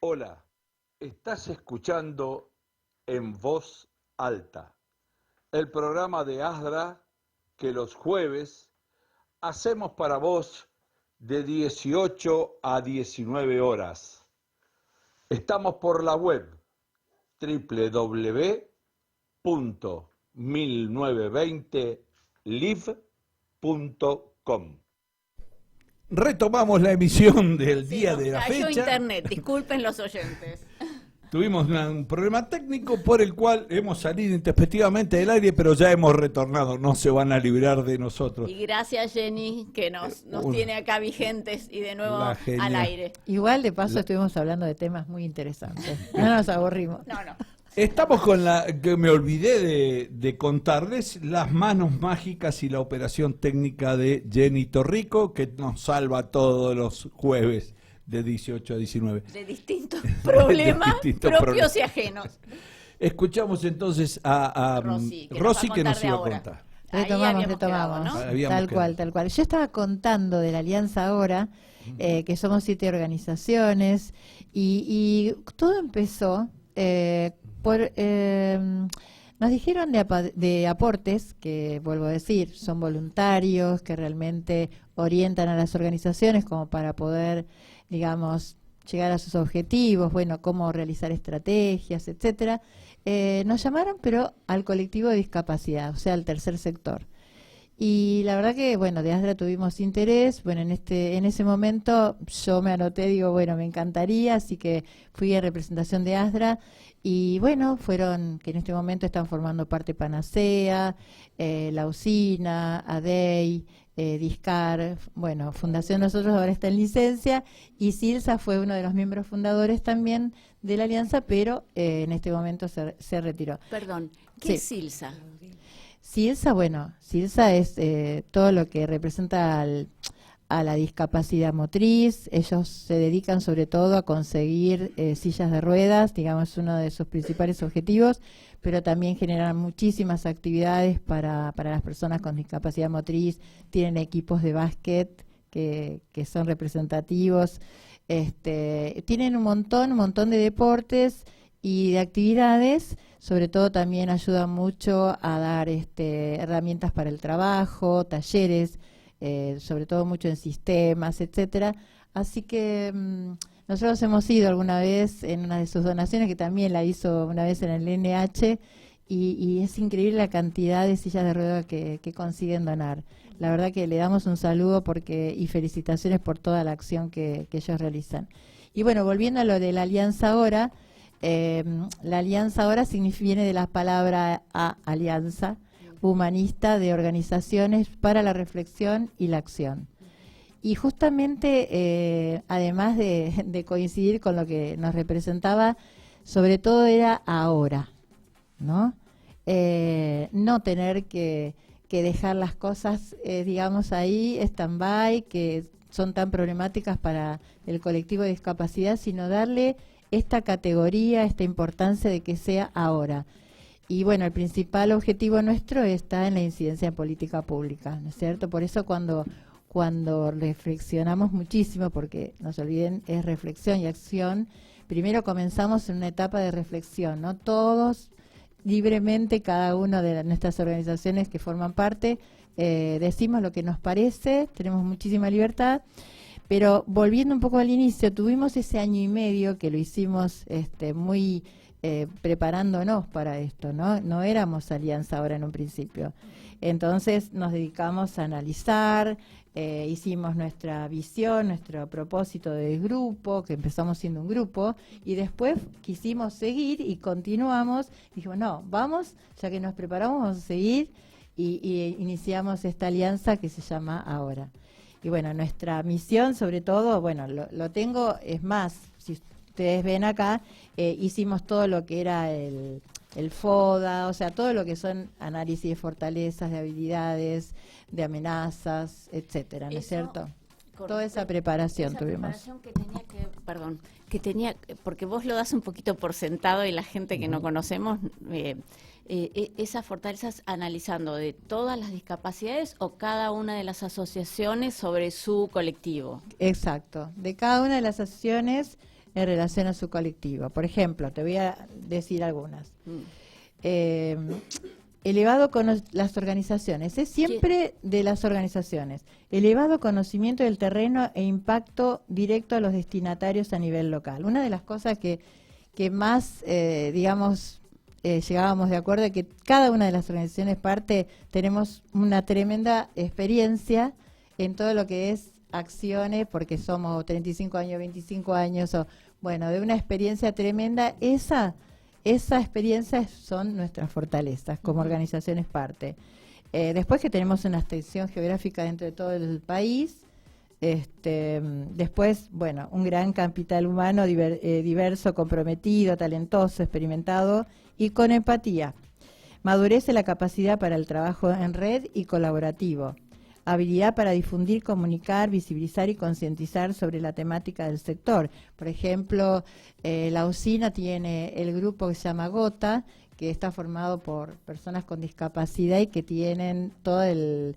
Hola, estás escuchando En Voz Alta, el programa de ASDRA que los jueves hacemos para vos de 18 a 19 horas. Estamos por la web www.1920live.com. Retomamos la emisión del día de la cayó fecha. internet, disculpen los oyentes. Tuvimos un problema técnico por el cual hemos salido intempestivamente del aire, pero ya hemos retornado, no se van a librar de nosotros. Y gracias, Jenny, que nos tiene acá vigentes y de nuevo al aire. Igual, de paso, estuvimos hablando de temas muy interesantes. No nos aburrimos. No. Estamos con que me olvidé de contarles, las manos mágicas y la operación técnica de Jenny Torrico, que nos salva todos los jueves de 18 a 19. De distintos problemas propios y ajenos. Escuchamos entonces a Rosy que nos iba a contar. Retomamos. Tal cual. Yo estaba contando de la Alianza Ahora, que somos 7 organizaciones, y todo empezó nos dijeron de aportes, que vuelvo a decir, son voluntarios, que realmente orientan a las organizaciones como para poder, digamos, llegar a sus objetivos, bueno, cómo realizar estrategias, etcétera. Nos llamaron, pero al colectivo de discapacidad, o sea, al tercer sector. Y la verdad que, bueno, de ASDRA tuvimos interés. Bueno, en ese momento yo me anoté, digo, bueno, me encantaría, así que fui en representación de ASDRA. Y bueno, fueron, que en este momento están formando parte Panacea, La Usina, ADEI, Discar, bueno, Fundación Nosotros ahora está en licencia, y Silsa fue uno de los miembros fundadores también de la alianza, pero en este momento se retiró. Perdón, ¿qué es Silsa? Silsa es todo lo que representa a la discapacidad motriz. Ellos se dedican sobre todo a conseguir sillas de ruedas, digamos, uno de sus principales objetivos, pero también generan muchísimas actividades para las personas con discapacidad motriz. Tienen equipos de básquet que son representativos, tienen un montón de deportes y de actividades. Sobre todo también ayuda mucho a dar herramientas para el trabajo, talleres, sobre todo mucho en sistemas, etcétera. Así que nosotros hemos ido alguna vez en una de sus donaciones, que también la hizo una vez en el NH, y es increíble la cantidad de sillas de ruedas que consiguen donar. La verdad que le damos un saludo y felicitaciones por toda la acción que ellos realizan. Y bueno, volviendo a lo de la Alianza Ahora, la Alianza Ahora viene de la palabra alianza humanista de organizaciones para la reflexión y la acción. Y justamente, además de coincidir con lo que nos representaba, sobre todo era ahora, ¿no? No tener que dejar las cosas, digamos, ahí, stand-by, que son tan problemáticas para el colectivo de discapacidad, sino darle esta categoría, esta importancia de que sea ahora. Y bueno, el principal objetivo nuestro está en la incidencia en política pública, ¿no es cierto? Por eso cuando reflexionamos muchísimo, porque no se olviden, es reflexión y acción, primero comenzamos en una etapa de reflexión, ¿no? Todos libremente, cada una de nuestras organizaciones que forman parte, decimos lo que nos parece, tenemos muchísima libertad. Pero volviendo un poco al inicio, tuvimos ese año y medio que lo hicimos muy preparándonos para esto, ¿no? No éramos Alianza Ahora en un principio. Entonces nos dedicamos a analizar, hicimos nuestra visión, nuestro propósito de grupo, que empezamos siendo un grupo, y después quisimos seguir y continuamos. Dijimos, no, vamos, ya que nos preparamos, vamos a seguir, y iniciamos esta alianza que se llama Ahora. Y bueno, nuestra misión, sobre todo, bueno, lo tengo, es más, si ustedes ven acá, hicimos todo lo que era el FODA, o sea, todo lo que son análisis de fortalezas, de habilidades, de amenazas, etcétera, ¿no es cierto? Correcto. Toda esa preparación tuvimos. Preparación que tenía, porque vos lo das un poquito por sentado y la gente que no conocemos, esas fortalezas analizando de todas las discapacidades o cada una de las asociaciones sobre su colectivo. Exacto, de cada una de las asociaciones en relación a su colectivo. Por ejemplo, te voy a decir algunas. Elevado las organizaciones, es siempre de las organizaciones. Elevado conocimiento del terreno e impacto directo a los destinatarios a nivel local. Una de las cosas que más, llegábamos de acuerdo es que cada una de las organizaciones parte tenemos una tremenda experiencia en todo lo que es acciones, porque somos 35 años, 25 años, o bueno, de una experiencia tremenda. Esa experiencia son nuestras fortalezas como organizaciones parte. Después que tenemos una extensión geográfica dentro de todo el país, después, bueno, un gran capital humano diverso, comprometido, talentoso, experimentado y con empatía. Madurez en la capacidad para el trabajo en red y colaborativo. Habilidad para difundir, comunicar, visibilizar y concientizar sobre la temática del sector. Por ejemplo, la usina tiene el grupo que se llama GOTA, que está formado por personas con discapacidad y que tienen todo el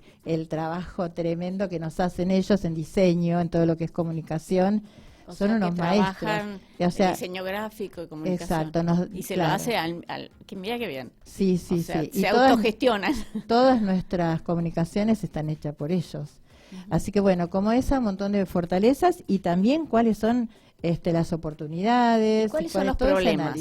trabajo tremendo que nos hacen ellos en diseño, en todo lo que es comunicación. Son unos maestros. O sea, diseño gráfico y comunicación. Exacto. Y se lo hace que mira qué bien. Sí. Se autogestionan. Todas nuestras comunicaciones están hechas por ellos. Así que bueno, como esa, un montón de fortalezas y también cuáles son las oportunidades. ¿Cuáles son los problemas?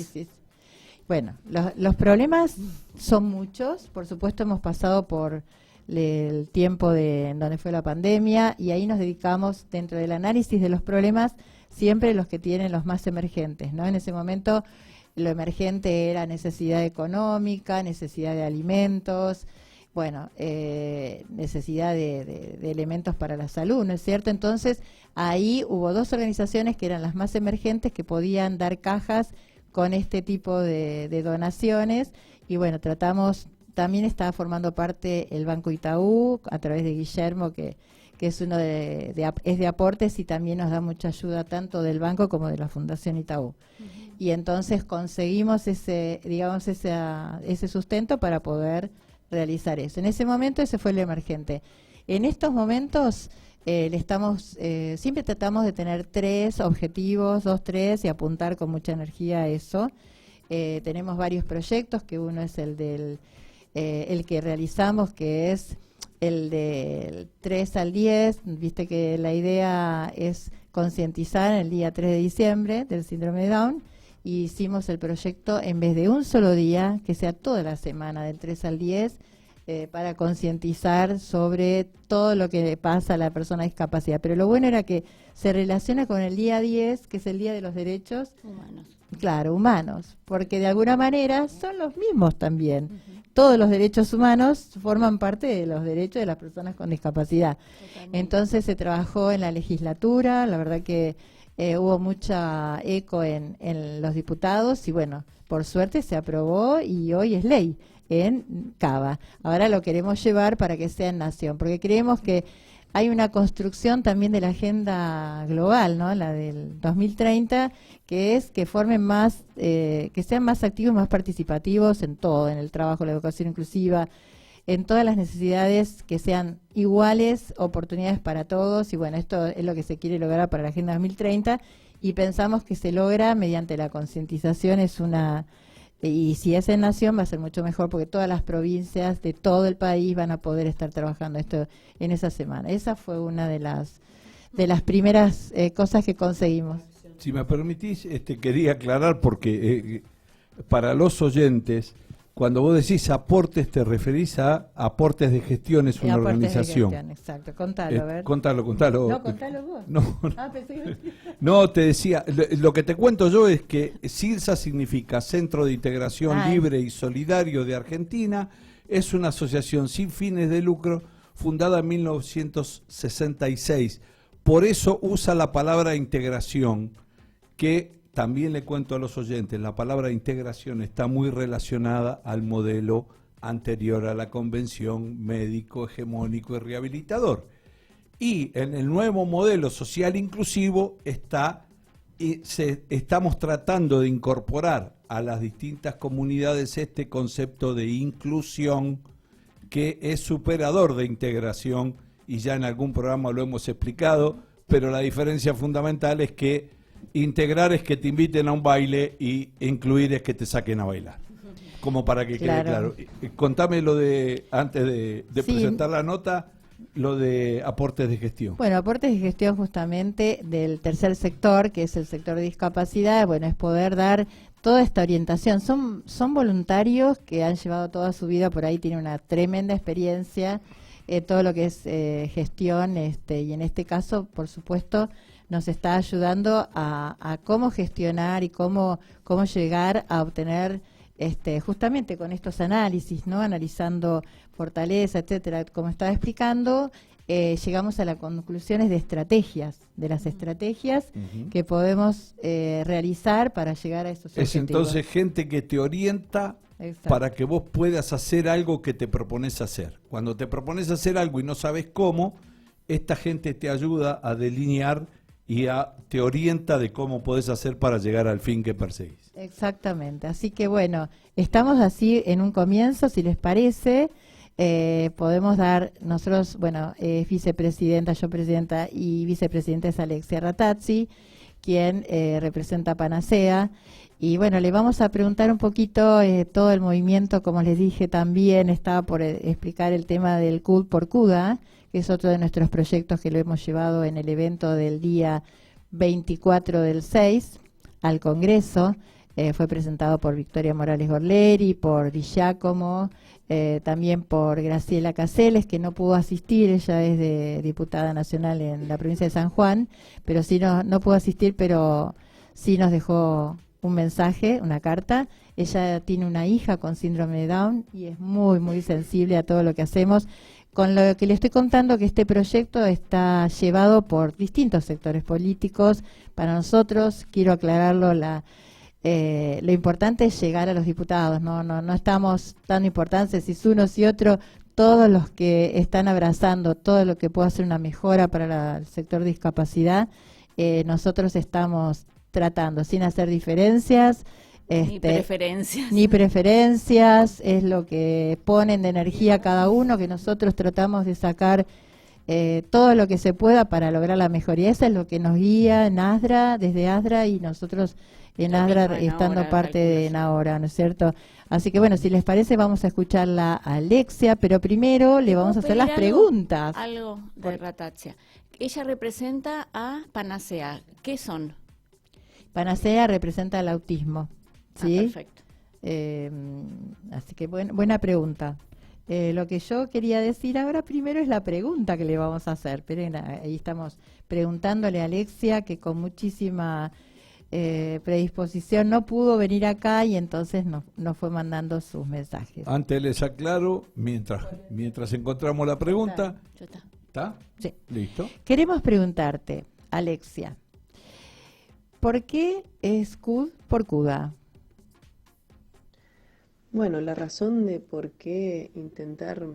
Bueno, los problemas son muchos. Por supuesto, hemos pasado por el tiempo en donde fue la pandemia y ahí nos dedicamos, dentro del análisis de los problemas, siempre los que tienen los más emergentes, ¿no? En ese momento lo emergente era necesidad económica, necesidad de alimentos, bueno, necesidad de elementos para la salud, ¿no es cierto? Entonces ahí hubo dos organizaciones que eran las más emergentes que podían dar cajas con este tipo de donaciones y bueno, también estaba formando parte el Banco Itaú a través de Guillermo, que es uno es de aportes y también nos da mucha ayuda tanto del banco como de la Fundación Itaú. Y entonces conseguimos ese sustento para poder realizar eso. En ese momento ese fue el emergente. En estos momentos siempre tratamos de tener 3 objetivos, 2, 3 y apuntar con mucha energía a eso. Tenemos varios proyectos, que uno es el que realizamos, que es el del 3 al 10, viste que la idea es concientizar el día 3 de diciembre del síndrome de Down, y hicimos el proyecto en vez de un solo día, que sea toda la semana, del 3 al 10, para concientizar sobre todo lo que pasa a la persona con discapacidad. Pero lo bueno era que se relaciona con el día 10, que es el Día de los Derechos Humanos. Claro, humanos, porque de alguna manera son los mismos también. Todos los derechos humanos forman parte de los derechos de las personas con discapacidad. Totalmente. Entonces se trabajó en la legislatura, la verdad que hubo mucha eco en los diputados y bueno, por suerte se aprobó y hoy es ley en Cava. Ahora lo queremos llevar para que sea en Nación, porque creemos que hay una construcción también de la agenda global, ¿no? La del 2030, que es que formen más, que sean más activos, más participativos en todo, en el trabajo, la educación inclusiva, en todas las necesidades, que sean iguales, oportunidades para todos. Y bueno, esto es lo que se quiere lograr para la Agenda 2030 y pensamos que se logra mediante la concientización. Y si es en Nación va a ser mucho mejor porque todas las provincias de todo el país van a poder estar trabajando esto en esa semana. Esa fue una de las primeras cosas que conseguimos. Si me permitís, quería aclarar porque para los oyentes, cuando vos decís aportes, te referís a aportes de gestión, es una organización. De gestión, exacto. Contalo, a ver. Contalo. No, contalo vos. No. Ah, pensé que... No, te decía, lo que te cuento yo es que CIRSA significa Centro de Integración Libre y Solidario de Argentina. Es una asociación sin fines de lucro fundada en 1966. Por eso usa la palabra integración, que también le cuento a los oyentes, la palabra integración está muy relacionada al modelo anterior a la convención médico, hegemónico y rehabilitador. Y en el nuevo modelo social inclusivo estamos tratando de incorporar a las distintas comunidades este concepto de inclusión que es superador de integración, y ya en algún programa lo hemos explicado, pero la diferencia fundamental es que integrar es que te inviten a un baile y incluir es que te saquen a bailar. Como para que quede claro. Contame lo de, antes de Sí. presentar la nota, lo de aportes de gestión. Bueno, aportes de gestión justamente del tercer sector, que es el sector de discapacidad, bueno, es poder dar toda esta orientación. Son voluntarios que han llevado toda su vida por ahí, tienen una tremenda experiencia, todo lo que es gestión, y en este caso, por supuesto, nos está ayudando a cómo gestionar y cómo llegar a obtener justamente con estos análisis, ¿no? Analizando fortaleza, etcétera, como estaba explicando, llegamos a las conclusiones de las estrategias que podemos realizar para llegar a esos objetivos. Es entonces gente que te orienta. Exacto. Para que vos puedas hacer algo que te propones hacer. Cuando te propones hacer algo y no sabes cómo, esta gente te ayuda a delinear y te orienta de cómo podés hacer para llegar al fin que perseguís. Exactamente, así que bueno, estamos así en un comienzo, si les parece, podemos dar, nosotros, bueno, vicepresidenta, yo presidenta y vicepresidenta es Alexia Ratazzi, quien representa Panacea, y bueno, le vamos a preguntar un poquito todo el movimiento, como les dije también, estaba por explicar el tema del CUD por CUDA, que es otro de nuestros proyectos que lo hemos llevado en el evento del día 24 del 6 al Congreso. Fue presentado por Victoria Morales Gorleri, por Di Giacomo, también por Graciela Caseles, que no pudo asistir, ella es diputada nacional en la provincia de San Juan, pero sí no pudo asistir, pero sí nos dejó un mensaje, una carta. Ella tiene una hija con síndrome de Down y es muy, muy sensible a todo lo que hacemos. Con lo que le estoy contando, que este proyecto está llevado por distintos sectores políticos. Para nosotros, quiero aclararlo, lo importante es llegar a los diputados, no estamos tan importantes si es uno, si otro, todos los que están abrazando todo lo que pueda ser una mejora para el sector de discapacidad, nosotros estamos tratando sin hacer diferencias, ni preferencias, es lo que ponen de energía cada uno, que nosotros tratamos de sacar todo lo que se pueda para lograr la mejoría. Eso es lo que nos guía en ASDRA, desde ASDRA, y nosotros en ASDRA estando parte de Enahora, ¿no es cierto? Así que bueno, si les parece vamos a escucharla a Alexia, pero primero le vamos a hacer las preguntas. Algo de Ratazzi. Ella representa a Panacea. ¿Qué son? Panacea representa el autismo, ¿sí? Perfecto. Así que buena pregunta. Lo que yo quería decir ahora primero es la pregunta que le vamos a hacer. Pero ahí estamos preguntándole a Alexia, que con muchísima predisposición no pudo venir acá y entonces nos fue mandando sus mensajes. Antes les aclaro, mientras encontramos la pregunta. ¿Está? Sí. ¿Listo? Queremos preguntarte, Alexia, ¿por qué es CUD por CUDA? Bueno, la razón de por qué intentar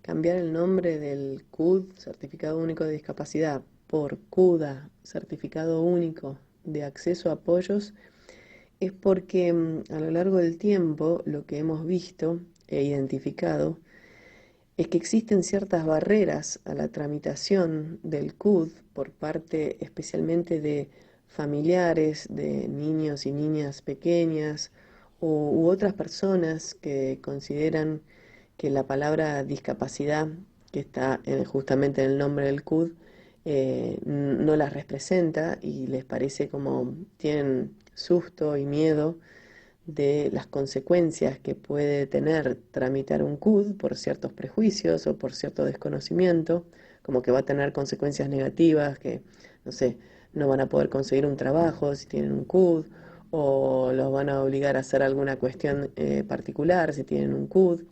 cambiar el nombre del CUD, Certificado Único de Discapacidad, por CUDA, Certificado Único de Acceso a Apoyos, es porque a lo largo del tiempo lo que hemos visto e identificado es que existen ciertas barreras a la tramitación del CUD por parte especialmente de familiares, de niños y niñas pequeñas, u otras personas que consideran que la palabra discapacidad, que está justamente en el nombre del CUD, no las representa y les parece como tienen susto y miedo de las consecuencias que puede tener tramitar un CUD por ciertos prejuicios o por cierto desconocimiento, como que va a tener consecuencias negativas, que, no sé, no van a poder conseguir un trabajo si tienen un CUD, o los van a obligar a hacer alguna cuestión particular si tienen un CUD.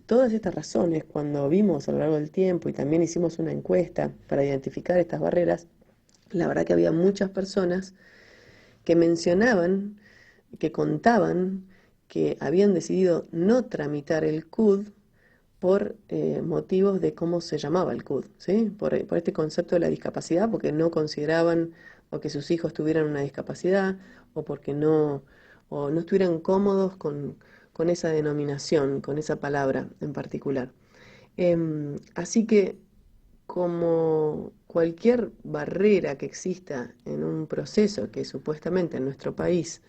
Todas estas razones, cuando vimos a lo largo del tiempo y también hicimos una encuesta para identificar estas barreras, la verdad que había muchas personas que mencionaban, que contaban que habían decidido no tramitar el CUD por motivos de cómo se llamaba el CUD, ¿sí? Por este concepto de la discapacidad, porque no consideraban o que sus hijos tuvieran una discapacidad o porque no estuvieran cómodos con esa denominación, con esa palabra en particular. Así que como cualquier barrera que exista en un proceso que supuestamente en nuestro país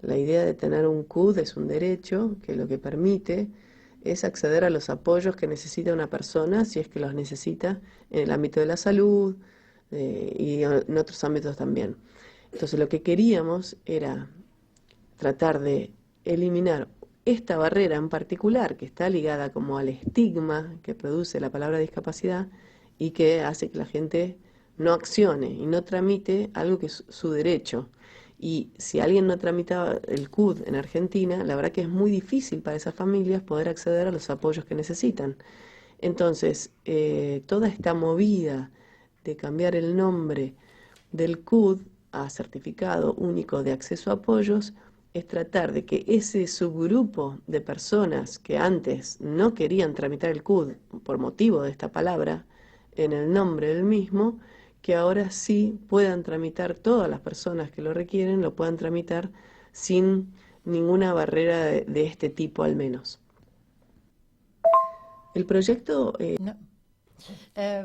la idea de tener un CUD es un derecho que lo que permite es acceder a los apoyos que necesita una persona si es que los necesita en el ámbito de la salud y en otros ámbitos también. Entonces lo que queríamos era tratar de eliminar esta barrera en particular que está ligada como al estigma que produce la palabra discapacidad y que hace que la gente no accione y no tramite algo que es su derecho. Y si alguien no tramitaba el CUD en Argentina, la verdad que es muy difícil para esas familias poder acceder a los apoyos que necesitan. Entonces, toda esta movida de cambiar el nombre del CUD a Certificado Único de Acceso a Apoyos es tratar de que ese subgrupo de personas que antes no querían tramitar el CUD por motivo de esta palabra en el nombre del mismo, que ahora sí puedan tramitar, todas las personas que lo requieren, lo puedan tramitar sin ninguna barrera de este tipo al menos. El proyecto...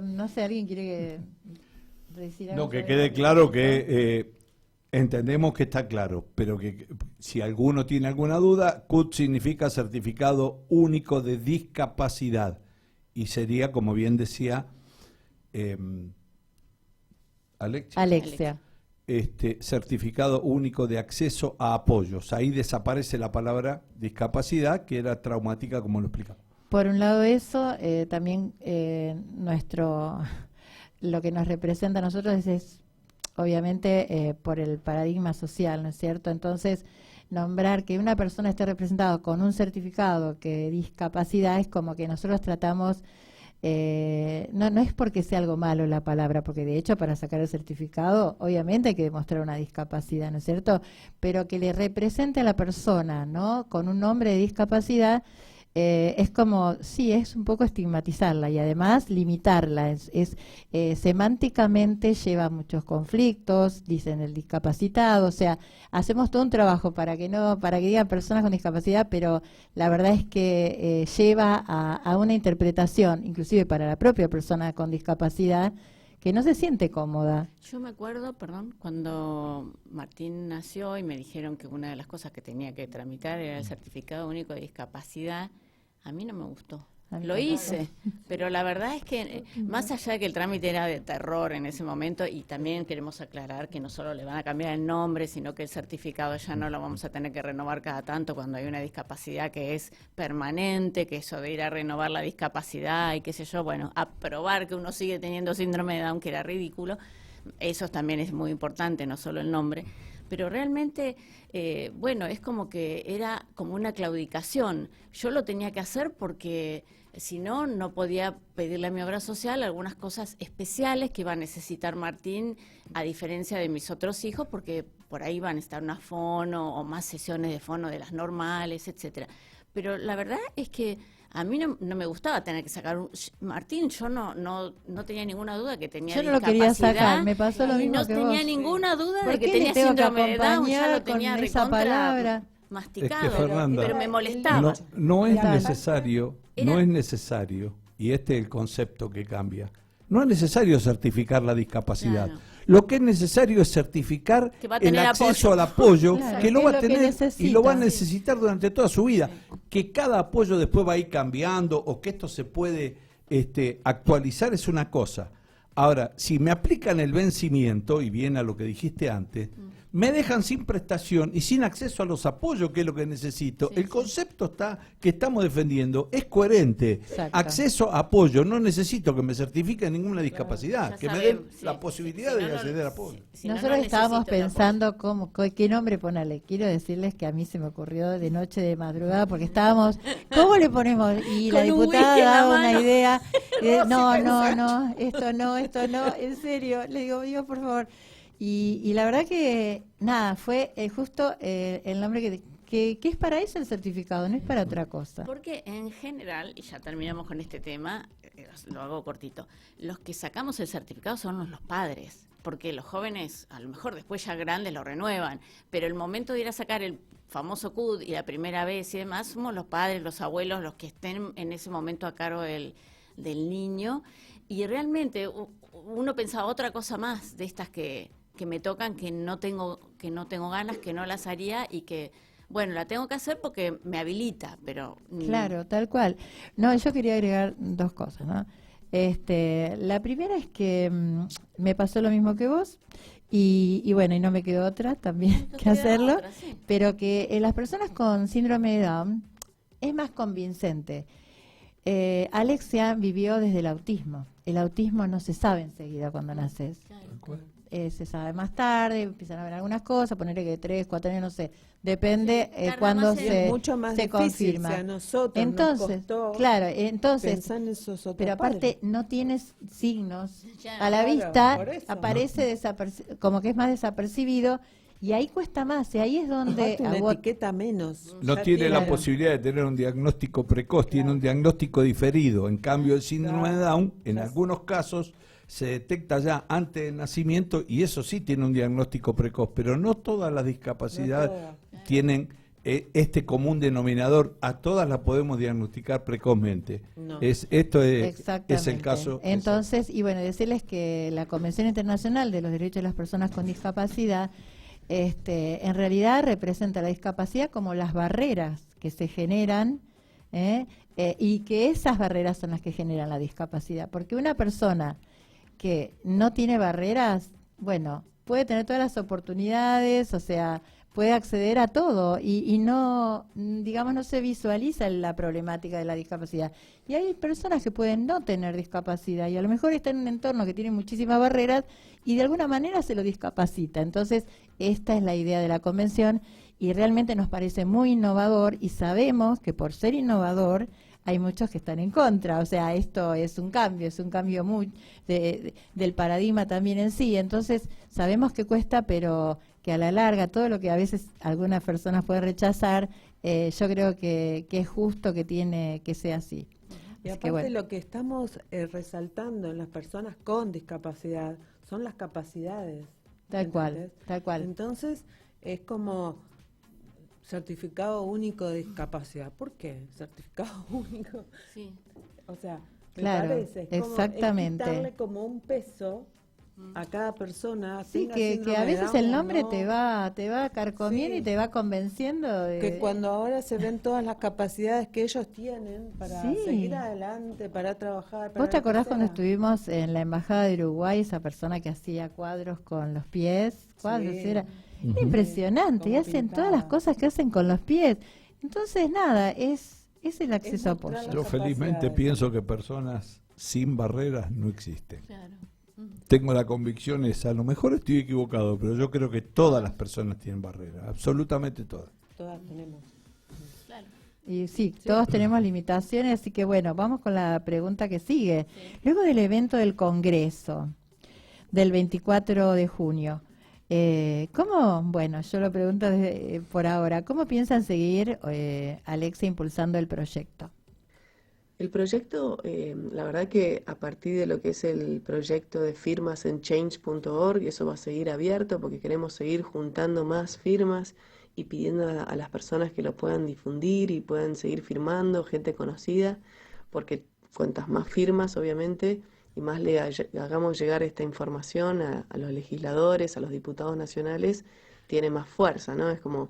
No sé, ¿alguien quiere decir algo? No, que quede claro que entendemos que está claro, pero que si alguno tiene alguna duda, CUD significa Certificado Único de Discapacidad y sería, como bien decía Alexia, Certificado Único de Acceso a Apoyos. Ahí desaparece la palabra discapacidad, que era traumática, como lo explicamos. Por un lado eso, también lo que nos representa a nosotros es obviamente por el paradigma social, ¿no es cierto? Entonces, nombrar que una persona esté representada con un certificado que discapacidad es como que nosotros tratamos, no es porque sea algo malo la palabra, porque de hecho para sacar el certificado obviamente hay que demostrar una discapacidad, ¿no es cierto? Pero que le represente a la persona, ¿no? Con un nombre de discapacidad. Es como, sí, es un poco estigmatizarla y además limitarla. Semánticamente lleva muchos conflictos, dicen el discapacitado, o sea, hacemos todo un trabajo para que digan personas con discapacidad, pero la verdad es que lleva a una interpretación, inclusive para la propia persona con discapacidad, que no se siente cómoda. Yo me acuerdo, cuando Martín nació y me dijeron que una de las cosas que tenía que tramitar era el certificado único de discapacidad, a mí no me gustó. Lo hice, pero la verdad es que más allá de que el trámite era de terror en ese momento, y también queremos aclarar que no solo le van a cambiar el nombre, sino que el certificado ya no lo vamos a tener que renovar cada tanto cuando hay una discapacidad que es permanente, que eso de ir a renovar la discapacidad y qué sé yo, bueno, aprobar que uno sigue teniendo síndrome de Down, que era ridículo, eso también es muy importante, no solo el nombre. Pero realmente, bueno, es como que era como una claudicación. Yo lo tenía que hacer porque si no, no podía pedirle a mi obra social algunas cosas especiales que iba a necesitar Martín, a diferencia de mis otros hijos, porque por ahí van a estar una fono o más sesiones de fono de las normales, etcétera. Pero la verdad es que a mí no me gustaba tener que sacar Martín, yo no tenía ninguna duda que tenía discapacidad. Yo no lo quería sacar, me pasó lo mismo que vos. No tenía ninguna duda de que tenía tenía síndrome de Down, ya lo con tenía esa palabra masticado, Es que, Fernanda, pero me molestaba. No es necesario, y este es el concepto que cambia, no es necesario certificar la discapacidad. Claro. Lo que es necesario es certificar el acceso al apoyo, claro, que lo va a tener y lo va a necesita. necesitar durante toda su vida. Que cada apoyo después va a ir cambiando o que esto se puede actualizar es una cosa. Ahora, si me aplican el vencimiento, y viene a lo que dijiste antes, me dejan sin prestación y sin acceso a los apoyos, que es lo que necesito. Sí, el concepto que estamos defendiendo es coherente. Exacto. Acceso a apoyo, no necesito que me certifiquen ninguna discapacidad, Ya que me sabemos, den la posibilidad de acceder a apoyo. Nosotros estábamos pensando qué nombre ponerle. Quiero decirles que a mí se me ocurrió de noche, de madrugada, porque estábamos, ¿cómo le ponemos? Y la Con un diputada whisky en la daba una mano. idea. No, esto no, en serio. Le digo, por favor. Y la verdad que, nada, fue justo el nombre que es para eso el certificado, no es para otra cosa. Porque en general, y ya terminamos con este tema, lo hago cortito, los que sacamos el certificado son los padres, porque los jóvenes, a lo mejor después ya grandes lo renuevan, pero el momento de ir a sacar el famoso CUD y la primera vez y demás, somos los padres, los abuelos, los que estén en ese momento a cargo del niño. y realmente uno pensaba otra cosa más de estas que me tocan, que no tengo ganas, que no las haría y que, bueno, la tengo que hacer porque me habilita, pero... Claro, tal cual. No, yo quería agregar dos cosas, ¿no? La primera es que me pasó lo mismo que vos y bueno, y no me quedó otra también No que queda hacerlo, otra, sí. pero que las personas con síndrome de Down es más convincente. Alexia vivió desde el autismo. El autismo no se sabe enseguida cuando naces. Se sabe más tarde, empiezan a ver algunas cosas, ponerle que 3, 4 años, no sé, depende tarda cuándo más en- se, es mucho más se difícil, confirma. si a nosotros Entonces, nos costó claro, entonces, pensar en esos otros pero aparte padres. no tienes signos Ya, a la claro, vista, por eso. aparece como que es más desapercibido y ahí cuesta más, y ahí es donde Aparte una agota- etiqueta menos. No Ya tiene la Claro. posibilidad de tener un diagnóstico precoz, tiene un diagnóstico diferido. En cambio, el síndrome de Down, en algunos casos, se detecta ya antes del nacimiento y eso sí tiene un diagnóstico precoz, pero no todas las discapacidades No tienen este común denominador. A todas las podemos diagnosticar precozmente. No. Esto es Exactamente. el caso. Entonces, y bueno, decirles que la Convención Internacional de los Derechos de las Personas con Discapacidad en realidad representa la discapacidad como las barreras que se generan y que esas barreras son las que generan la discapacidad. Porque una persona que no tiene barreras, bueno, puede tener todas las oportunidades, o sea, puede acceder a todo y no, digamos, no se visualiza la problemática de la discapacidad. Y hay personas que pueden no tener discapacidad y a lo mejor están en un entorno que tiene muchísimas barreras y de alguna manera se lo discapacita. Entonces, esta es la idea de la convención y realmente nos parece muy innovador y sabemos que por ser innovador hay muchos que están en contra, o sea, esto es un cambio muy del paradigma también en sí, entonces sabemos que cuesta, pero que a la larga todo lo que a veces algunas personas pueden rechazar, yo creo que es justo que sea así. Y Así aparte que bueno. lo que estamos resaltando en las personas con discapacidad son las capacidades. Tal cual, ¿entendés? tal cual. Entonces es como certificado único de discapacidad. ¿Por qué? Certificado único. Sí. O sea, me Claro, parece, es como, exactamente. es quitarle como un peso a cada persona. Sí, tenga que síndrome a de veces Down el o nombre no. te va carcomiendo Sí. y te va convenciendo de... Que cuando ahora se ven todas las capacidades que ellos tienen para Sí. seguir adelante, para trabajar. Para ¿Vos te lo que acordás cuando sea. estuvimos en la Embajada de Uruguay, esa persona que hacía cuadros con los pies? Cuadros, Sí. era impresionante, y Cómo hacen pintaba. todas las cosas que hacen con los pies. Entonces, nada, es el acceso a mostrar apoyo. Yo las felizmente capacidades. pienso que personas sin barreras no existen. Claro. Tengo la convicción esa, a lo mejor estoy equivocado, pero yo creo que todas las personas tienen barreras, absolutamente todas. Todas tenemos. Claro. Y sí, todos tenemos limitaciones, así que bueno, vamos con la pregunta que sigue. Luego del evento del Congreso del 24 de junio, ¿cómo, bueno, yo lo pregunto por ahora, ¿cómo piensan seguir, Alexia, impulsando el proyecto? El proyecto, la verdad que a partir de lo que es el proyecto de firmas en change.org, eso va a seguir abierto porque queremos seguir juntando más firmas y pidiendo a las personas que lo puedan difundir y puedan seguir firmando, gente conocida, porque cuantas más firmas, obviamente, y más le hagamos llegar esta información a los legisladores, a los diputados nacionales, tiene más fuerza, ¿no? Es como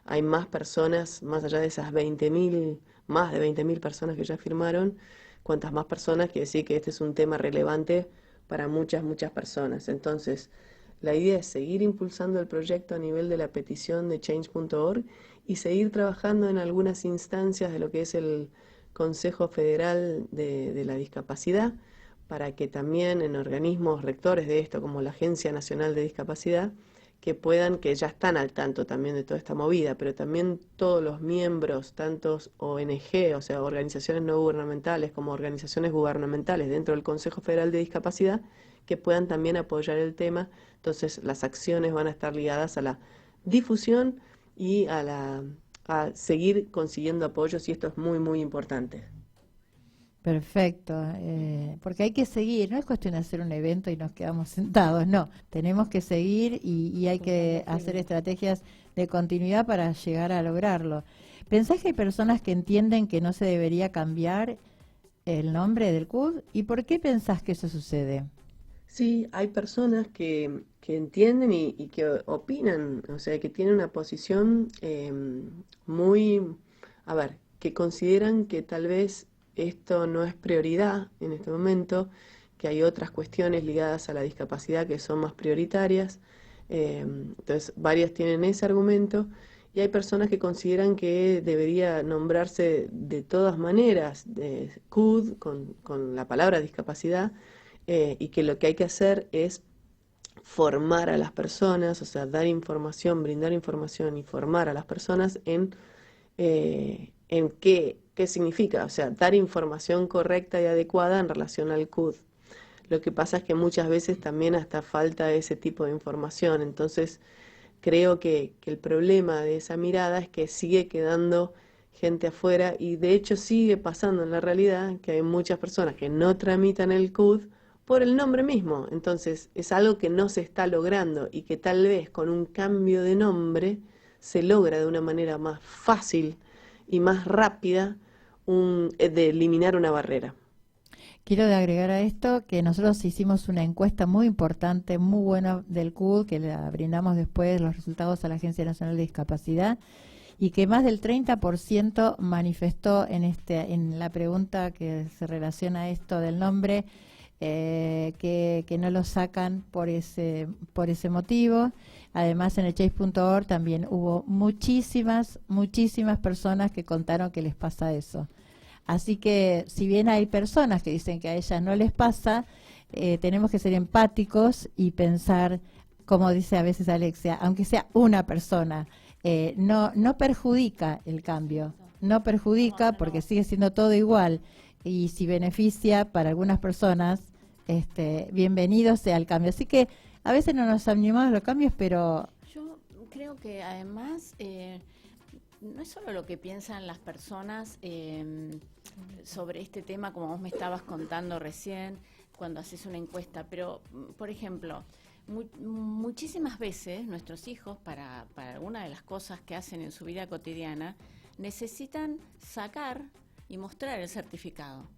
hay más personas, más allá de esas 20.000, más de 20.000 personas que ya firmaron, cuantas más personas quiere decir que este es un tema relevante para muchas, muchas personas. Entonces, la idea es seguir impulsando el proyecto a nivel de la petición de change.org y seguir trabajando en algunas instancias de lo que es el Consejo Federal de la Discapacidad, para que también en organismos rectores de esto, como la Agencia Nacional de Discapacidad, que puedan, que ya están al tanto también de toda esta movida, pero también todos los miembros, tantos ONG, o sea, organizaciones no gubernamentales, como organizaciones gubernamentales dentro del Consejo Federal de Discapacidad, que puedan también apoyar el tema. Entonces, las acciones van a estar ligadas a la difusión y a seguir consiguiendo apoyos, y esto es muy, muy importante. Perfecto, porque hay que seguir, no es cuestión de hacer un evento y nos quedamos sentados, no, tenemos que seguir y hay que hacer estrategias de continuidad para llegar a lograrlo. ¿Pensás que hay personas que entienden que no se debería cambiar el nombre del CUD y por qué pensás que eso sucede. Sí, hay personas que entienden y que opinan, o sea, que tienen una posición muy, a ver, que consideran que tal vez esto no es prioridad en este momento, que hay otras cuestiones ligadas a la discapacidad que son más prioritarias. Entonces, varias tienen ese argumento y hay personas que consideran que debería nombrarse de todas maneras de CUD con la palabra discapacidad, y que lo que hay que hacer es formar a las personas, o sea, dar información, brindar información y formar a las personas en qué significa, o sea, dar información correcta y adecuada en relación al CUD. Lo que pasa es que muchas veces también hasta falta ese tipo de información, entonces creo que el problema de esa mirada es que sigue quedando gente afuera y de hecho sigue pasando en la realidad que hay muchas personas que no tramitan el CUD por el nombre mismo. Entonces es algo que no se está logrando y que tal vez con un cambio de nombre se logra de una manera más fácil y más rápida de eliminar una barrera. Quiero agregar a esto que nosotros hicimos una encuesta muy importante, muy buena del CUD, que la brindamos después los resultados a la Agencia Nacional de Discapacidad, y que más del 30% manifestó en la pregunta que se relaciona a esto del nombre, que no lo sacan por ese motivo. Además, en el change.org también hubo muchísimas personas que contaron que les pasa eso. Así que, si bien hay personas que dicen que a ellas no les pasa, tenemos que ser empáticos y pensar, como dice a veces Alexia, aunque sea una persona, no perjudica el cambio, no perjudica porque sigue siendo todo igual. Y si beneficia para algunas personas, bienvenido sea el cambio. Así que a veces no nos animamos a los cambios, pero... Yo creo que además no es solo lo que piensan las personas sobre este tema, como vos me estabas contando recién, cuando haces una encuesta, pero, por ejemplo, muchísimas veces nuestros hijos, para alguna de las cosas que hacen en su vida cotidiana, necesitan sacar y mostrar el certificado.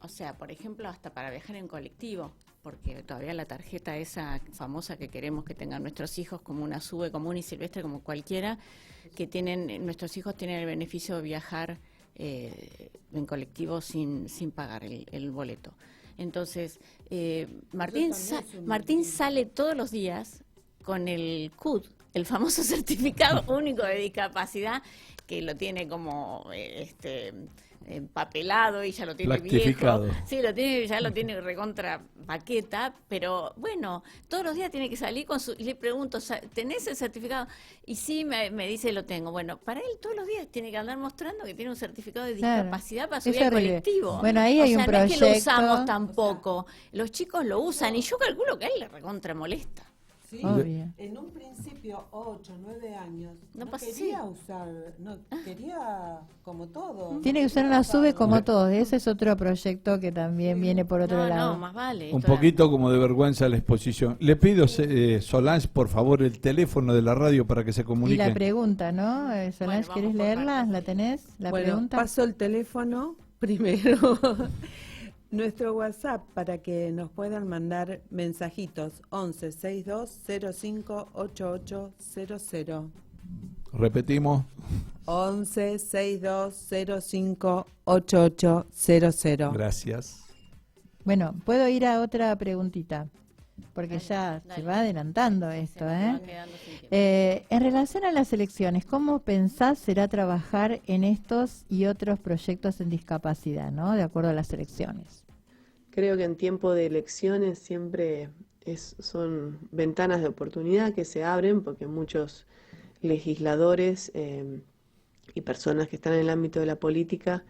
O sea, por ejemplo, hasta para viajar en colectivo, porque todavía la tarjeta esa famosa que queremos que tengan nuestros hijos, como una SUBE común y silvestre, como cualquiera, nuestros hijos tienen el beneficio de viajar en colectivo sin pagar el boleto. Entonces, Martín sale todos los días con el CUD, el famoso certificado único de discapacidad, que lo tiene como empapelado y ya lo tiene viejo. Sí, ya lo tiene recontra paqueta, pero bueno, todos los días tiene que salir y le pregunto, ¿tenés el certificado? Y sí, me dice, lo tengo. Bueno, para él todos los días tiene que andar mostrando que tiene un certificado de discapacidad para subir al colectivo. Bueno, ahí hay un proyecto. No es que lo usamos tampoco. Los chicos lo usan y yo calculo que a él le recontra molesta. Sí, obvio. En un principio, 8, 9 años, no quería usar, quería como todo. Tiene que usar una SUBE como todo. Ese es otro proyecto que también viene por otro lado. No, más vale. Un poquito como de vergüenza la exposición. Le pido, Solange, por favor, el teléfono de la radio para que se comunique. Y la pregunta, ¿no? Solange, ¿querés leerla? ¿La tenés? ¿La pregunta? Paso el teléfono primero. Nuestro WhatsApp para que nos puedan mandar mensajitos 11 62 05 8800. Repetimos. 11 62 05 8800. Gracias. Bueno, puedo ir a otra preguntita, porque Dale. se va adelantando esto, Se nos va quedando sin tiempo. En relación a las elecciones, ¿cómo pensás será trabajar en estos y otros proyectos en discapacidad, ¿no? De acuerdo a las elecciones. Creo que en tiempo de elecciones siempre son ventanas de oportunidad que se abren porque muchos legisladores y personas que están en el ámbito de la política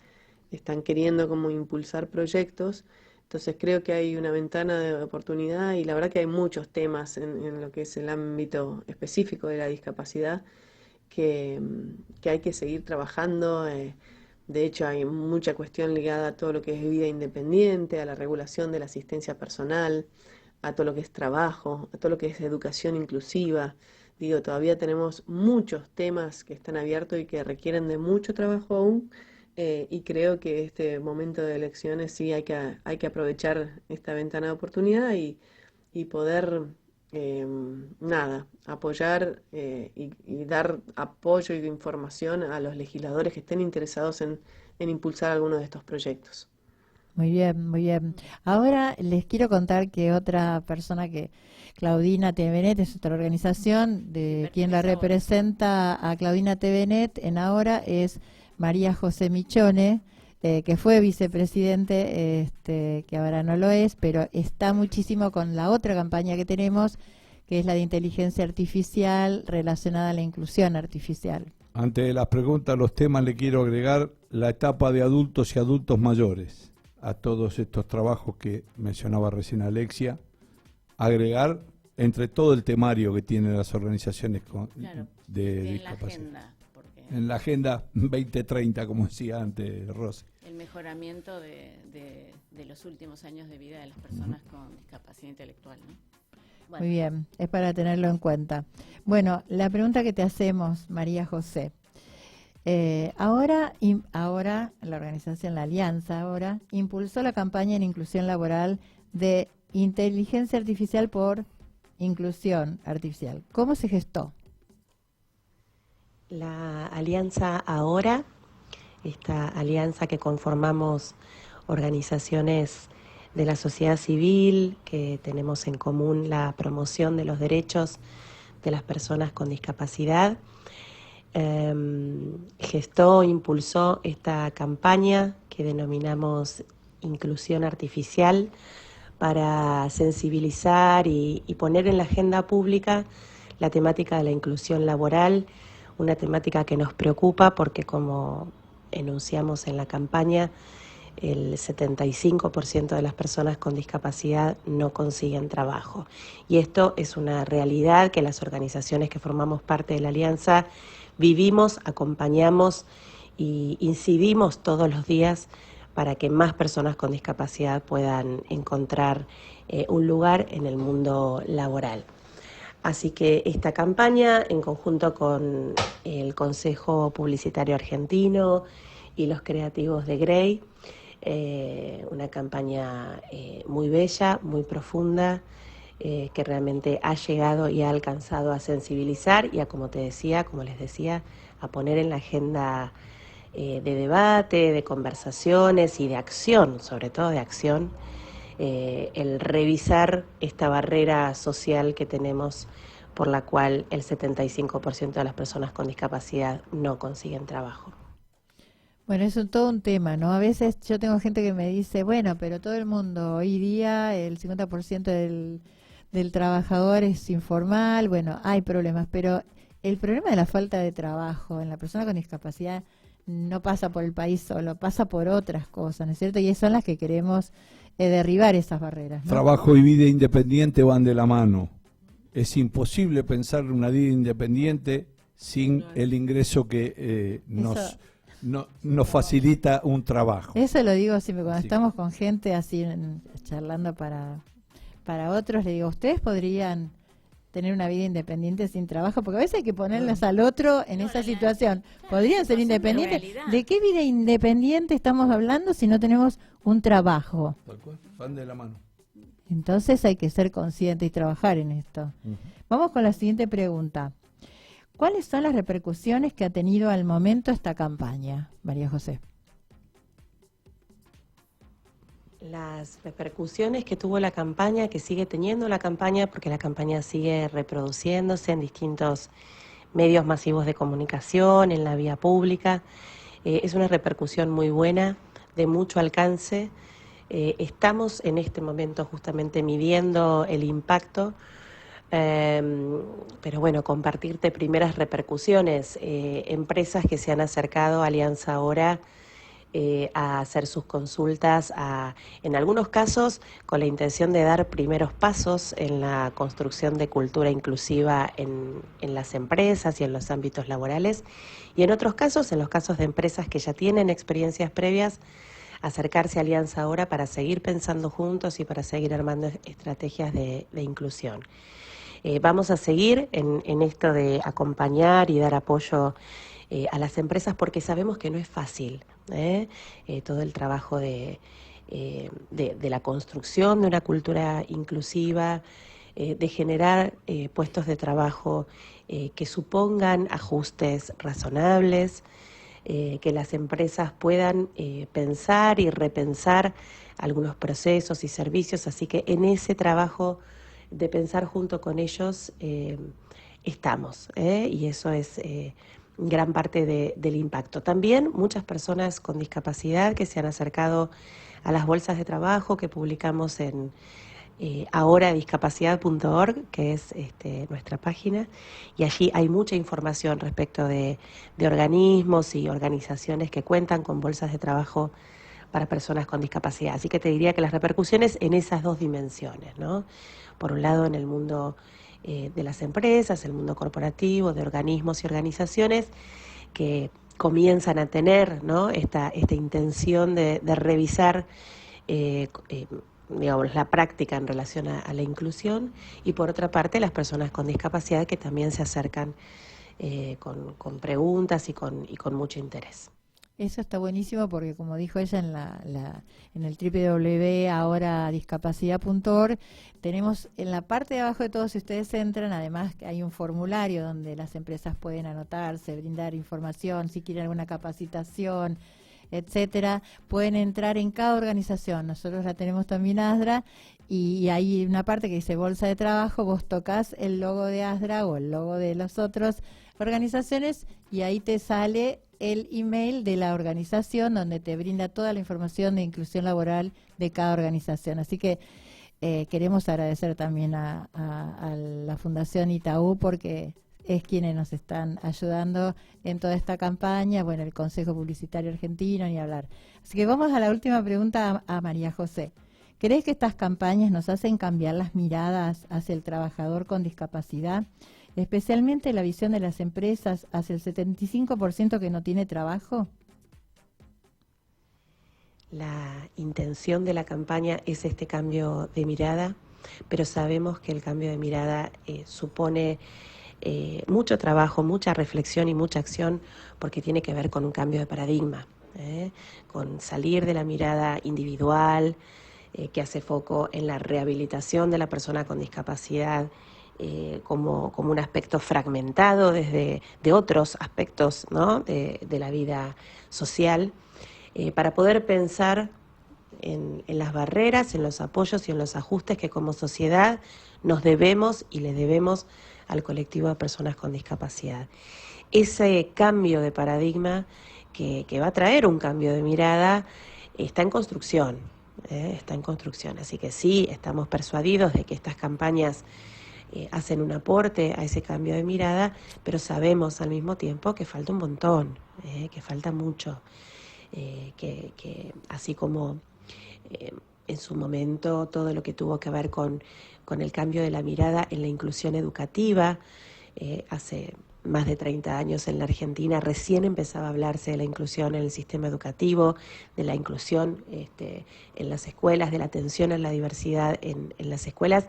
están queriendo como impulsar proyectos. Entonces creo que hay una ventana de oportunidad y la verdad que hay muchos temas en lo que es el ámbito específico de la discapacidad que hay que seguir trabajando. De hecho, hay mucha cuestión ligada a todo lo que es vida independiente, a la regulación de la asistencia personal, a todo lo que es trabajo, a todo lo que es educación inclusiva. Digo, todavía tenemos muchos temas que están abiertos y que requieren de mucho trabajo aún, y creo que este momento de elecciones sí hay que aprovechar esta ventana de oportunidad y poder, apoyar y dar apoyo y información a los legisladores que estén interesados en impulsar alguno de estos proyectos. Muy bien, muy bien. Ahora les quiero contar que otra persona que, Claudina Tevenet, es otra organización de quien la representa a Claudina Tevenet en Ahora, es María José Michone, que fue vicepresidente, que ahora no lo es, pero está muchísimo con la otra campaña que tenemos, que es la de inteligencia artificial relacionada a la inclusión artificial. Ante de las preguntas, los temas, le quiero agregar la etapa de adultos y adultos mayores a todos estos trabajos que mencionaba recién Alexia, agregar entre todo el temario que tienen las organizaciones de discapacidad. En la agenda 2030, como decía antes Rosy. El mejoramiento de los últimos años de vida de las personas con discapacidad intelectual, ¿no? Bueno. Muy bien, es para tenerlo en cuenta. Bueno, la pregunta que te hacemos, María José. Ahora la organización La Alianza ahora impulsó la campaña en inclusión laboral de inteligencia artificial por inclusión artificial. ¿Cómo se gestó? La Alianza Ahora, esta alianza que conformamos organizaciones de la sociedad civil, que tenemos en común la promoción de los derechos de las personas con discapacidad, gestó, impulsó esta campaña que denominamos Inclusión Artificial para sensibilizar y poner en la agenda pública la temática de la inclusión laboral, una temática que nos preocupa porque, como enunciamos en la campaña, el 75% de las personas con discapacidad no consiguen trabajo. Y esto es una realidad que las organizaciones que formamos parte de la Alianza vivimos, acompañamos y incidimos todos los días para que más personas con discapacidad puedan encontrar un lugar en el mundo laboral. Así que esta campaña, en conjunto con el Consejo Publicitario Argentino y los creativos de Grey, una campaña muy bella, muy profunda, que realmente ha llegado y ha alcanzado a sensibilizar y a, como les decía, a poner en la agenda de debate, de conversaciones y de acción, sobre todo de acción, el revisar esta barrera social que tenemos por la cual el 75% de las personas con discapacidad no consiguen trabajo. Bueno, es todo un tema, ¿no? A veces yo tengo gente que me dice, bueno, pero todo el mundo, hoy día el 50% del trabajador es informal, bueno, hay problemas, pero el problema de la falta de trabajo en la persona con discapacidad no pasa por el país solo, pasa por otras cosas, ¿no es cierto? Y son las que queremos derribar esas barreras, ¿no? Trabajo y vida independiente van de la mano. Es imposible pensar en una vida independiente sin el ingreso que nos facilita un trabajo. Eso lo digo siempre cuando estamos con gente así charlando para otros, le digo, ustedes podrían tener una vida independiente sin trabajo, porque a veces hay que ponerles al otro en esa situación. ¿Podrían ser independientes? ¿De qué vida independiente estamos hablando si no tenemos un trabajo? Tal cual, van de la mano. Entonces hay que ser consciente y trabajar en esto. Vamos con la siguiente pregunta. ¿Cuáles son las repercusiones que ha tenido al momento esta campaña, María José? Las repercusiones que tuvo la campaña, que sigue teniendo la campaña, porque la campaña sigue reproduciéndose en distintos medios masivos de comunicación, en la vía pública, es una repercusión muy buena, de mucho alcance. Estamos en este momento justamente midiendo el impacto, pero bueno, compartirte primeras repercusiones, empresas que se han acercado a Alianza Ahora a hacer sus consultas, en algunos casos con la intención de dar primeros pasos en la construcción de cultura inclusiva en las empresas y en los ámbitos laborales, y en otros casos, en los casos de empresas que ya tienen experiencias previas, acercarse a Alianza Ahora para seguir pensando juntos y para seguir armando estrategias de inclusión. Vamos a seguir en esto de acompañar y dar apoyo a las empresas, porque sabemos que no es fácil todo el trabajo de la construcción de una cultura inclusiva, de generar puestos de trabajo que supongan ajustes razonables, que las empresas puedan pensar y repensar algunos procesos y servicios. Así que en ese trabajo de pensar junto con ellos estamos, y eso es gran parte del impacto. También muchas personas con discapacidad que se han acercado a las bolsas de trabajo que publicamos en ahoradiscapacidad.org, que es nuestra página, y allí hay mucha información respecto de organismos y organizaciones que cuentan con bolsas de trabajo para personas con discapacidad. Así que te diría que las repercusiones en esas dos dimensiones, ¿no? Por un lado, en el mundo de las empresas, el mundo corporativo, de organismos y organizaciones que comienzan a tener, ¿no?, esta intención de revisar digamos, la práctica en relación a la inclusión, y por otra parte las personas con discapacidad que también se acercan con preguntas y con mucho interés. Eso está buenísimo porque, como dijo ella en el www.ahoradiscapacidad.org, tenemos en la parte de abajo de todo, si ustedes entran, además hay un formulario donde las empresas pueden anotarse, brindar información, si quieren alguna capacitación, etcétera, pueden entrar en cada organización. Nosotros la tenemos también ASDRA, y hay una parte que dice bolsa de trabajo, vos tocas el logo de ASDRA o el logo de las otras organizaciones y ahí te sale el email de la organización donde te brinda toda la información de inclusión laboral de cada organización. Así que queremos agradecer también a la Fundación Itaú porque es quienes nos están ayudando en toda esta campaña, bueno, el Consejo Publicitario Argentino, ni hablar. Así que vamos a la última pregunta a María José. ¿Crees que estas campañas nos hacen cambiar las miradas hacia el trabajador con discapacidad, especialmente la visión de las empresas hacia el 75% que no tiene trabajo? La intención de la campaña es este cambio de mirada, pero sabemos que el cambio de mirada supone mucho trabajo, mucha reflexión y mucha acción, porque tiene que ver con un cambio de paradigma, con salir de la mirada individual, que hace foco en la rehabilitación de la persona con discapacidad como un aspecto fragmentado de otros aspectos, ¿no?, de la vida social, para poder pensar en las barreras, en los apoyos y en los ajustes que como sociedad nos debemos y le debemos al colectivo de personas con discapacidad. Ese cambio de paradigma que va a traer un cambio de mirada está en construcción, así que sí, estamos persuadidos de que estas campañas hacen un aporte a ese cambio de mirada, pero sabemos al mismo tiempo que falta un montón, que falta mucho, que así como en su momento todo lo que tuvo que ver con el cambio de la mirada en la inclusión educativa, hace más de 30 años en la Argentina recién empezaba a hablarse de la inclusión en el sistema educativo, de la inclusión en las escuelas, de la atención a la diversidad en las escuelas.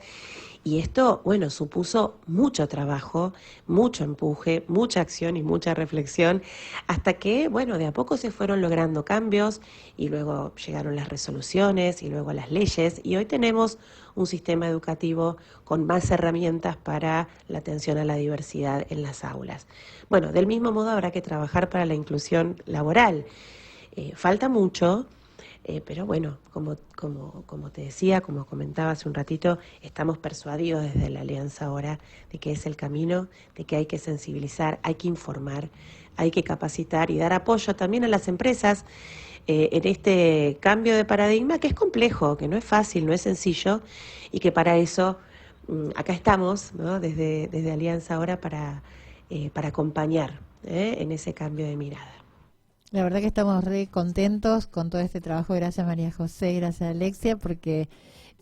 Y esto, bueno, supuso mucho trabajo, mucho empuje, mucha acción y mucha reflexión, hasta que, bueno, de a poco se fueron logrando cambios y luego llegaron las resoluciones y luego las leyes, y hoy tenemos un sistema educativo con más herramientas para la atención a la diversidad en las aulas. Bueno, del mismo modo habrá que trabajar para la inclusión laboral. Falta mucho. Pero bueno, como te decía, como comentaba hace un ratito, estamos persuadidos desde la Alianza Ahora de que es el camino, de que hay que sensibilizar, hay que informar, hay que capacitar y dar apoyo también a las empresas en este cambio de paradigma que es complejo, que no es fácil, no es sencillo, y que para eso acá estamos, ¿no?, desde Alianza Ahora para acompañar en ese cambio de mirada. La verdad que estamos re contentos con todo este trabajo. Gracias María José, gracias Alexia, porque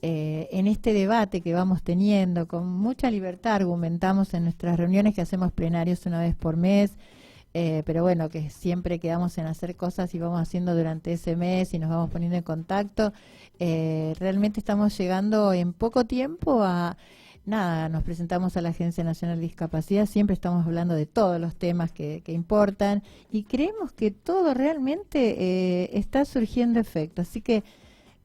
en este debate que vamos teniendo con mucha libertad argumentamos en nuestras reuniones que hacemos plenarios una vez por mes, pero bueno, que siempre quedamos en hacer cosas y vamos haciendo durante ese mes y nos vamos poniendo en contacto. Realmente estamos llegando en poco tiempo a nada, nos presentamos a la Agencia Nacional de Discapacidad, siempre estamos hablando de todos los temas que importan y creemos que todo realmente está surgiendo efecto. Así que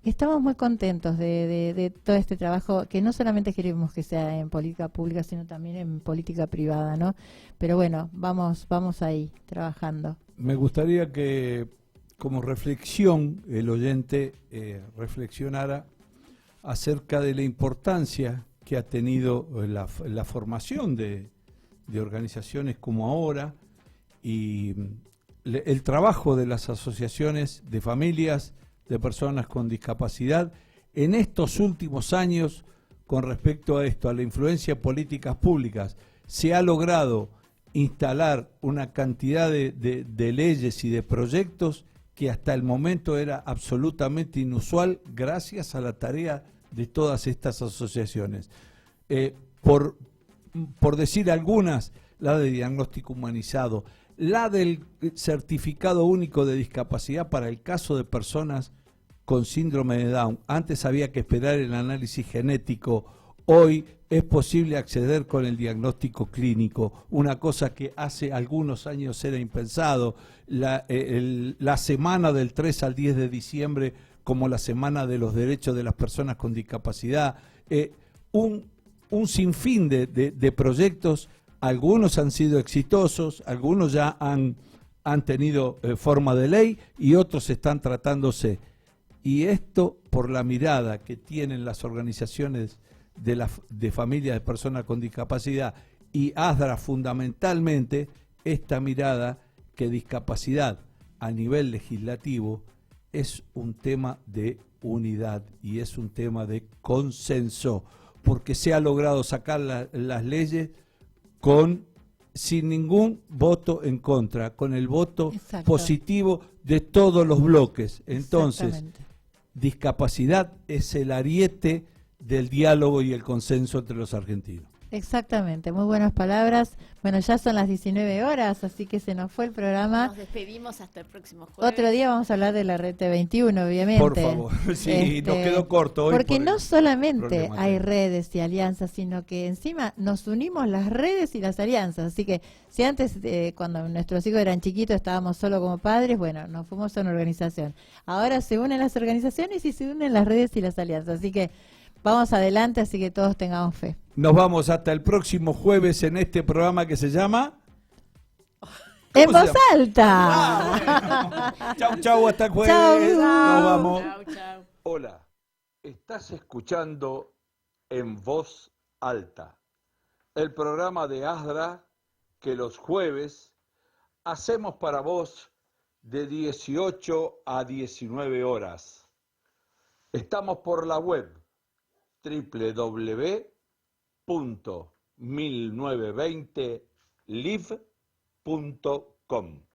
estamos muy contentos de todo este trabajo, que no solamente queremos que sea en política pública, sino también en política privada, ¿no? Pero bueno, vamos ahí, trabajando. Me gustaría que, como reflexión, el oyente reflexionara acerca de la importancia que ha tenido la formación de organizaciones como ahora y el trabajo de las asociaciones de familias de personas con discapacidad en estos últimos años con respecto a esto, a la influencia de políticas públicas. Se ha logrado instalar una cantidad de leyes y de proyectos que hasta el momento era absolutamente inusual gracias a la tarea de todas estas asociaciones. Por decir algunas, la de diagnóstico humanizado, la del certificado único de discapacidad para el caso de personas con síndrome de Down. Antes había que esperar el análisis genético, hoy es posible acceder con el diagnóstico clínico, una cosa que hace algunos años era impensado. La semana del 3 al 10 de diciembre como la Semana de los Derechos de las Personas con Discapacidad, un sinfín de proyectos, algunos han sido exitosos, algunos ya han tenido forma de ley y otros están tratándose. Y esto por la mirada que tienen las organizaciones de familias de personas con discapacidad y ASDRA fundamentalmente, esta mirada que discapacidad a nivel legislativo es un tema de unidad y es un tema de consenso, porque se ha logrado sacar las leyes sin ningún voto en contra, con el voto positivo de todos los bloques. Entonces, discapacidad es el ariete del diálogo y el consenso entre los argentinos. Exactamente, muy buenas palabras. Bueno, ya son las 19 horas, así que se nos fue el programa. Nos despedimos hasta el próximo jueves. Otro día vamos a hablar de la red T21, obviamente. Por favor, sí, nos quedó corto hoy. Porque no solamente hay redes y alianzas, sino que encima nos unimos las redes y las alianzas. Así que si antes, cuando nuestros hijos eran chiquitos, estábamos solo como padres, bueno, nos fuimos a una organización. Ahora se unen las organizaciones y se unen las redes y las alianzas. Así que vamos adelante, así que todos tengamos fe. Nos vamos hasta el próximo jueves en este programa que se llama... ¡En voz alta! Ah, bueno. Chau, chau, hasta el jueves. Chau. Nos vamos. Chau, chau. Hola, estás escuchando En Voz Alta, el programa de ASDRA que los jueves hacemos para vos de 18 a 19 horas. Estamos por la web www.1920live.com.